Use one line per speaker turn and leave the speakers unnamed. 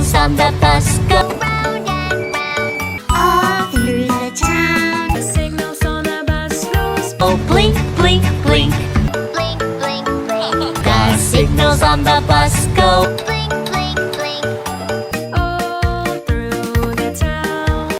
signals on the bus go
round and round, all through the town.
The signals on the bus goes
Oh, blink, blink, blink.
Blink, blink, blink.
The signals on the bus go